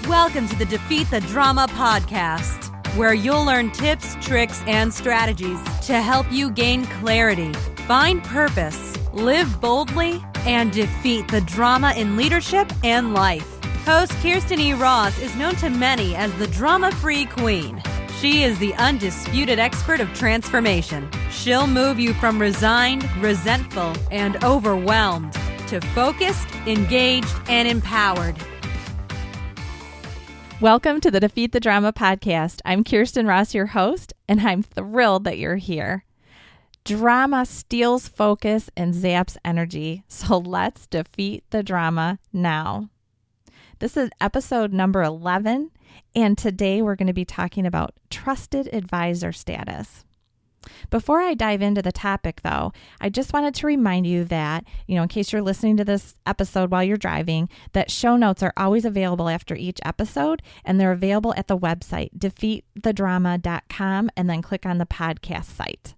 Welcome to the Defeat the Drama podcast, where you'll learn tips, tricks, and strategies to help you gain clarity, find purpose, live boldly, and defeat the drama in leadership and life. Host Kirsten E. Ross is known to many as the drama-free queen. She is the undisputed expert of transformation. She'll move you from resigned, resentful, and overwhelmed to focused, engaged, and empowered. Welcome to the Defeat the Drama podcast. I'm Kirsten Ross, your host, and I'm thrilled that you're here. Drama steals focus and zaps energy, so let's defeat the drama now. This is episode number 11, and today we're going to be talking about trusted advisor status. Before I dive into the topic, though, I just wanted to remind you that, in case you're listening to this episode while you're driving, that show notes are always available after each episode, and they're available at the website, defeatthedrama.com, and then click on the podcast site.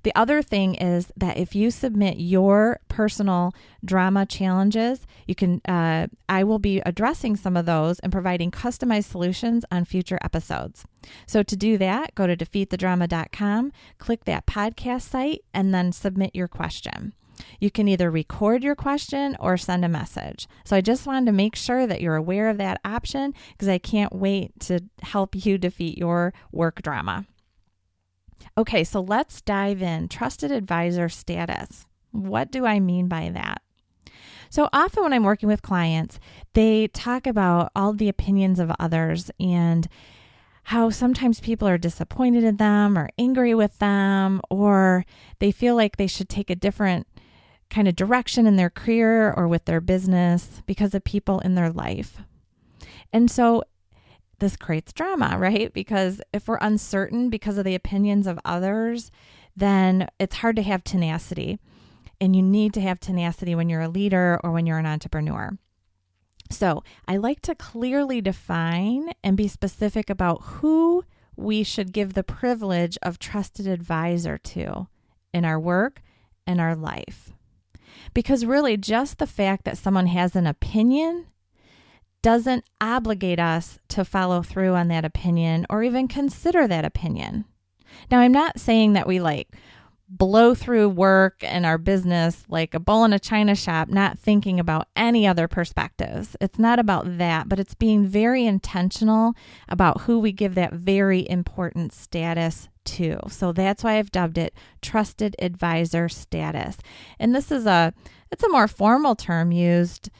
The other thing is that if you submit your personal drama challenges, you can. I will be addressing some of those and providing customized solutions on future episodes. So to do that, go to defeatthedrama.com, click that podcast site, and then submit your question. You can either record your question or send a message. So I just wanted to make sure that you're aware of that option because I can't wait to help you defeat your work drama. Okay, so let's dive in. Trusted advisor status. What do I mean by that? So often when I'm working with clients, they talk about all the opinions of others and how sometimes people are disappointed in them or angry with them, or they feel like they should take a different kind of direction in their career or with their business because of people in their life. And so this creates drama, right? Because if we're uncertain because of the opinions of others, then it's hard to have tenacity. And you need to have tenacity when you're a leader or when you're an entrepreneur. So I like to clearly define and be specific about who we should give the privilege of trusted advisor to in our work and our life. Because really just the fact that someone has an opinion doesn't obligate us to follow through on that opinion or even consider that opinion. Now, I'm not saying that we blow through work and our business like a bull in a china shop, not thinking about any other perspectives. It's not about that, but it's being very intentional about who we give that very important status to. So that's why I've dubbed it trusted advisor status. And this is it's a more formal term used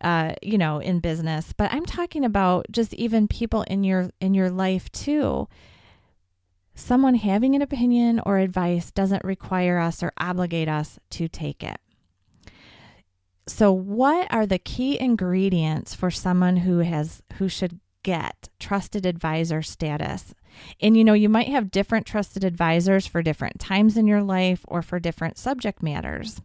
in business, but I'm talking about just even people in your life too. Someone having an opinion or advice doesn't require us or obligate us to take it. So what are the key ingredients for someone who should get trusted advisor status? And you might have different trusted advisors for different times in your life or for different subject matters.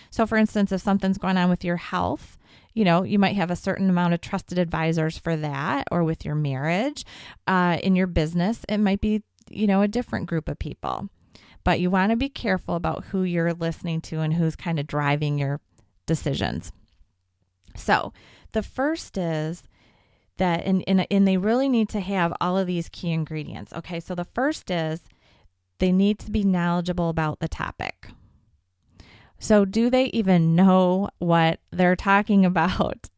So for instance, if something's going on with your health, you might have a certain amount of trusted advisors for that, or with your marriage. In your business, it might be, a different group of people. But you want to be careful about who you're listening to and who's kind of driving your decisions. So the first is that, and they really need to have all of these key ingredients. Okay, so the first is they need to be knowledgeable about the topic. So do they even know what they're talking about?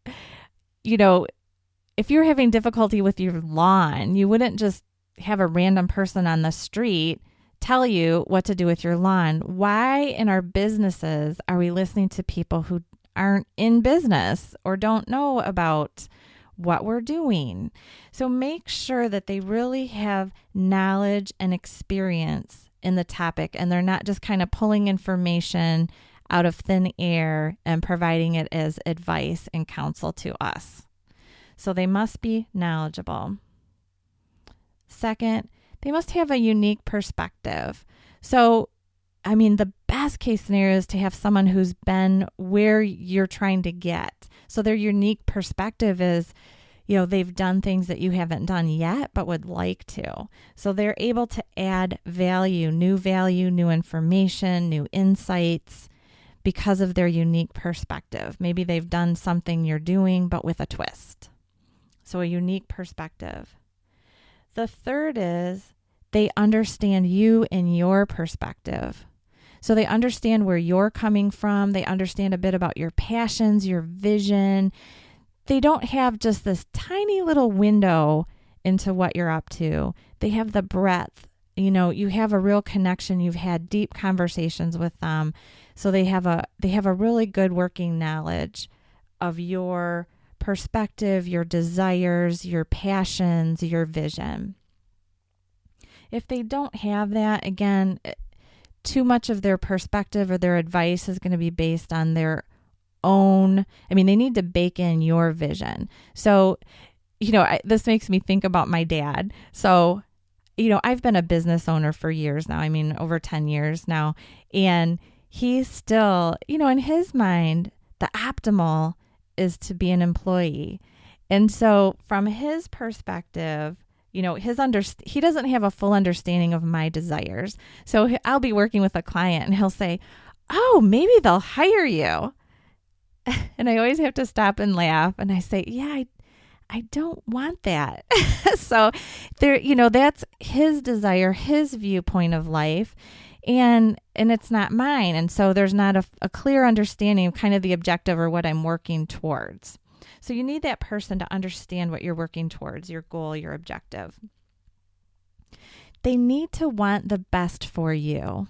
If you're having difficulty with your lawn, you wouldn't just have a random person on the street tell you what to do with your lawn. Why in our businesses are we listening to people who aren't in business or don't know about what we're doing? So make sure that they really have knowledge and experience in the topic, and they're not just kind of pulling information out of thin air and providing it as advice and counsel to us. So they must be knowledgeable. Second, they must have a unique perspective. So, the best case scenario is to have someone who's been where you're trying to get. So their unique perspective is, they've done things that you haven't done yet, but would like to. So they're able to add value, new information, new insights, because of their unique perspective. Maybe they've done something you're doing, but with a twist. So a unique perspective. The third is they understand you and your perspective. So they understand where you're coming from. They understand a bit about your passions, your vision. They don't have just this tiny little window into what you're up to. They have the breadth. You have a real connection. You've had deep conversations with them. So they have a really good working knowledge of your perspective, your desires, your passions, your vision. If they don't have that, again, too much of their perspective or their advice is going to be based on their own. They need to bake in your vision. So, this makes me think about my dad. So, I've been a business owner for years now. Over 10 years now. And he's still, in his mind, the optimal is to be an employee. And so from his perspective, he doesn't have a full understanding of my desires. So I'll be working with a client and he'll say, "Oh, maybe they'll hire you." And I always have to stop and laugh. And I say, "Yeah, I don't want that." So there, that's his desire, his viewpoint of life. And it's not mine. And so there's not a clear understanding of kind of the objective or what I'm working towards. So you need that person to understand what you're working towards, your goal, your objective. They need to want the best for you.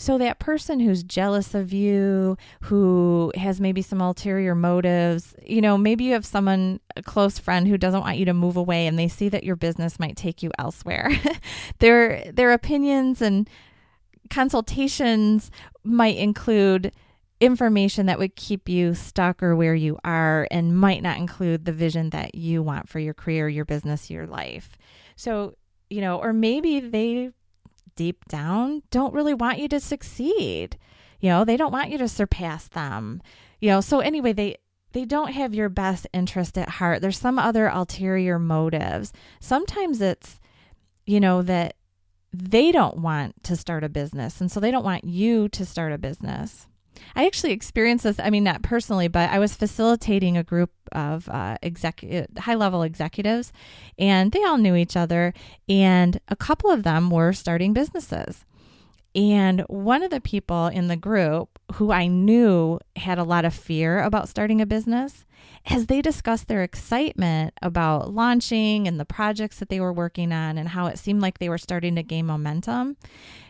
So that person who's jealous of you, who has maybe some ulterior motives, maybe you have someone, a close friend who doesn't want you to move away and they see that your business might take you elsewhere. Their opinions and consultations might include information that would keep you stuck or where you are and might not include the vision that you want for your career, your business, your life. So, or maybe they deep down don't really want you to succeed. They don't want you to surpass them. So anyway, they don't have your best interest at heart. There's some other ulterior motives. Sometimes it's, that they don't want to start a business. And so they don't want you to start a business. I actually experienced this, not personally, but I was facilitating a group of high-level executives, and they all knew each other, and a couple of them were starting businesses. And one of the people in the group who I knew had a lot of fear about starting a business, as they discussed their excitement about launching and the projects that they were working on and how it seemed like they were starting to gain momentum,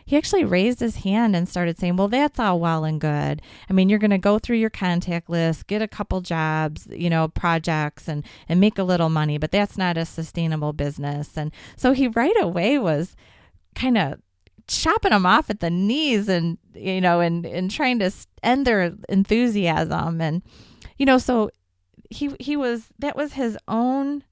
he actually raised his hand and started saying, "Well, that's all well and good. You're going to go through your contact list, get a couple jobs, projects and make a little money, but that's not a sustainable business." And so he right away was kind of chopping them off at the knees and trying to end their enthusiasm. And, so that was his own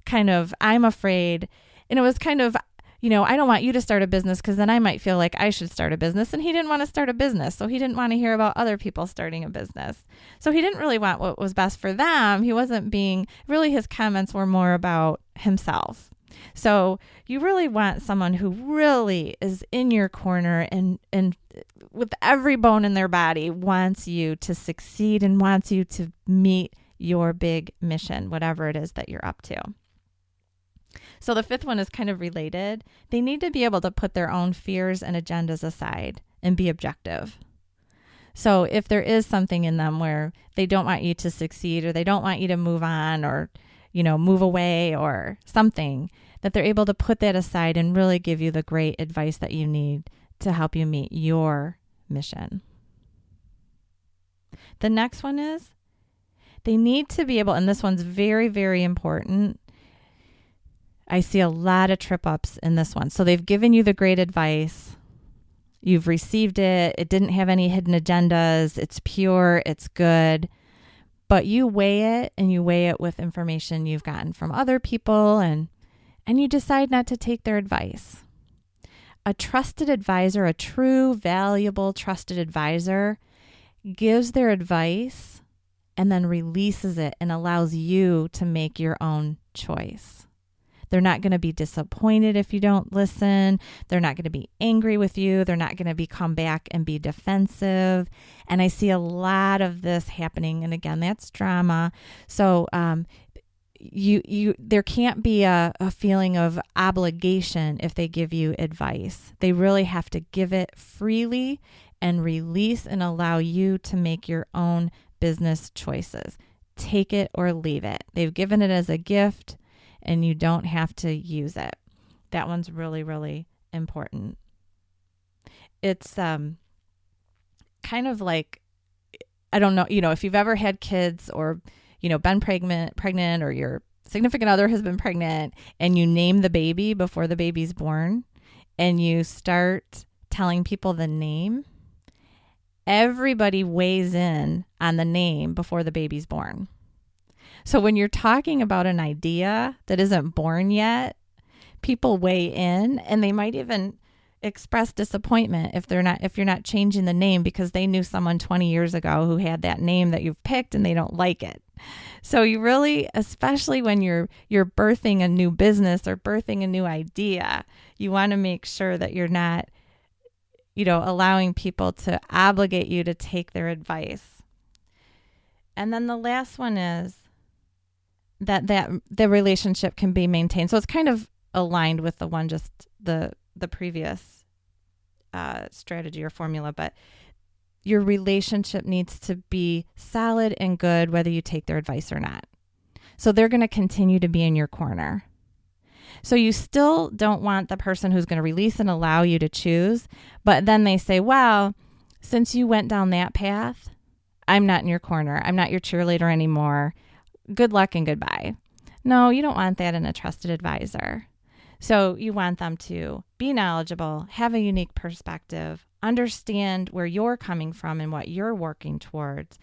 kind of, I'm afraid. And it was kind of, I don't want you to start a business because then I might feel like I should start a business. And he didn't want to start a business. So he didn't want to hear about other people starting a business. So he didn't really want what was best for them. He wasn't really his comments were more about himself. So you really want someone who really is in your corner and with every bone in their body wants you to succeed and wants you to meet your big mission, whatever it is that you're up to. So the fifth one is kind of related. They need to be able to put their own fears and agendas aside and be objective. So if there is something in them where they don't want you to succeed or they don't want you to move on or move away or something, that they're able to put that aside and really give you the great advice that you need to help you meet your mission. The next one is they need to be able, and this one's very, very important. I see a lot of trip ups in this one. So they've given you the great advice. You've received it. It didn't have any hidden agendas. It's pure. It's good. But you weigh it and you weigh it with information you've gotten from other people and you decide not to take their advice. A trusted advisor, a true, valuable, trusted advisor gives their advice and then releases it and allows you to make your own choice. They're not going to be disappointed if you don't listen. They're not going to be angry with you. They're not going to come back and be defensive. And I see a lot of this happening. And again, that's drama. So, there can't be a feeling of obligation if they give you advice. They really have to give it freely and release and allow you to make your own business choices. Take it or leave it. They've given it as a gift and you don't have to use it. That one's really, really important. It's kind of like, I don't know, if you've ever had kids or, been pregnant or your significant other has been pregnant and you name the baby before the baby's born and you start telling people the name, everybody weighs in on the name before the baby's born. So when you're talking about an idea that isn't born yet, people weigh in and they might even express disappointment if you're not changing the name because they knew someone 20 years ago who had that name that you've picked and they don't like it. So you really, especially when you're birthing a new business or birthing a new idea, you want to make sure that you're not, allowing people to obligate you to take their advice. And then the last one is that the relationship can be maintained. So it's kind of aligned with the one just the previous strategy or formula, but your relationship needs to be solid and good whether you take their advice or not. So they're going to continue to be in your corner. So you still don't want the person who's going to release and allow you to choose, but then they say, well, since you went down that path, I'm not in your corner. I'm not your cheerleader anymore. Good luck and goodbye. No, you don't want that in a trusted advisor. So you want them to be knowledgeable, have a unique perspective, understand where you're coming from and what you're working towards.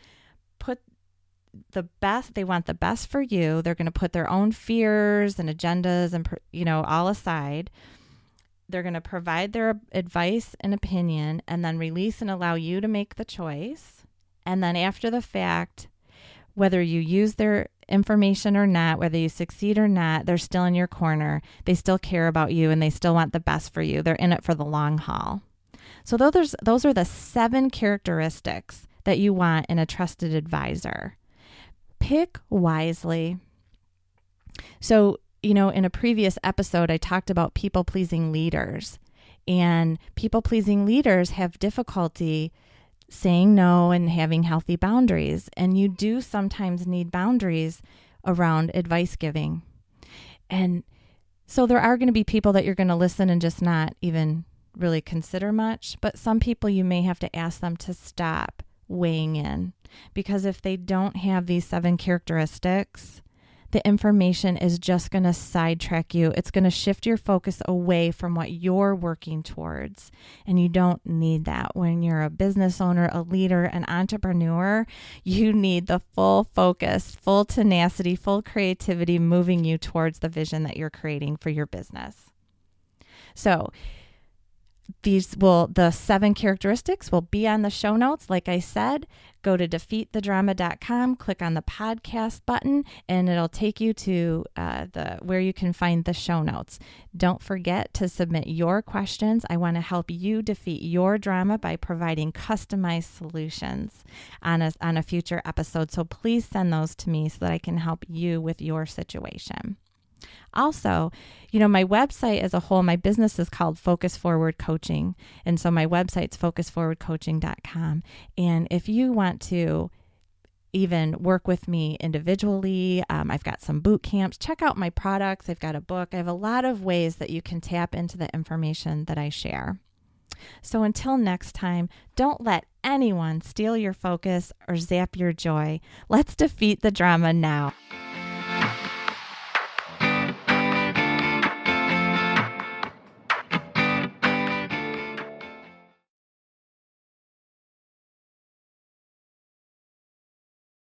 They want the best for you. They're going to put their own fears and agendas and, all aside. They're going to provide their advice and opinion and then release and allow you to make the choice. And then after the fact, whether you use their information or not, whether you succeed or not, they're still in your corner. They still care about you and they still want the best for you. They're in it for the long haul. So those are the 7 characteristics that you want in a trusted advisor. Pick wisely. So, in a previous episode, I talked about people-pleasing leaders, and people-pleasing leaders have difficulty saying no and having healthy boundaries. And you do sometimes need boundaries around advice giving. And so there are going to be people that you're going to listen and just not even really consider much. But some people you may have to ask them to stop weighing in, because if they don't have these 7 characteristics, the information is just going to sidetrack you. It's going to shift your focus away from what you're working towards. And you don't need that. When you're a business owner, a leader, an entrepreneur, you need the full focus, full tenacity, full creativity moving you towards the vision that you're creating for your business. So the 7 characteristics will be on the show notes. Like I said, go to defeatthedrama.com, click on the podcast button, and it'll take you to where you can find the show notes. Don't forget to submit your questions. I want to help you defeat your drama by providing customized solutions on a future episode. So please send those to me so that I can help you with your situation. Also, my website as a whole, my business is called Focus Forward Coaching. And so my website's focusforwardcoaching.com. And if you want to even work with me individually, I've got some boot camps. Check out my products. I've got a book. I have a lot of ways that you can tap into the information that I share. So until next time, don't let anyone steal your focus or zap your joy. Let's defeat the drama now.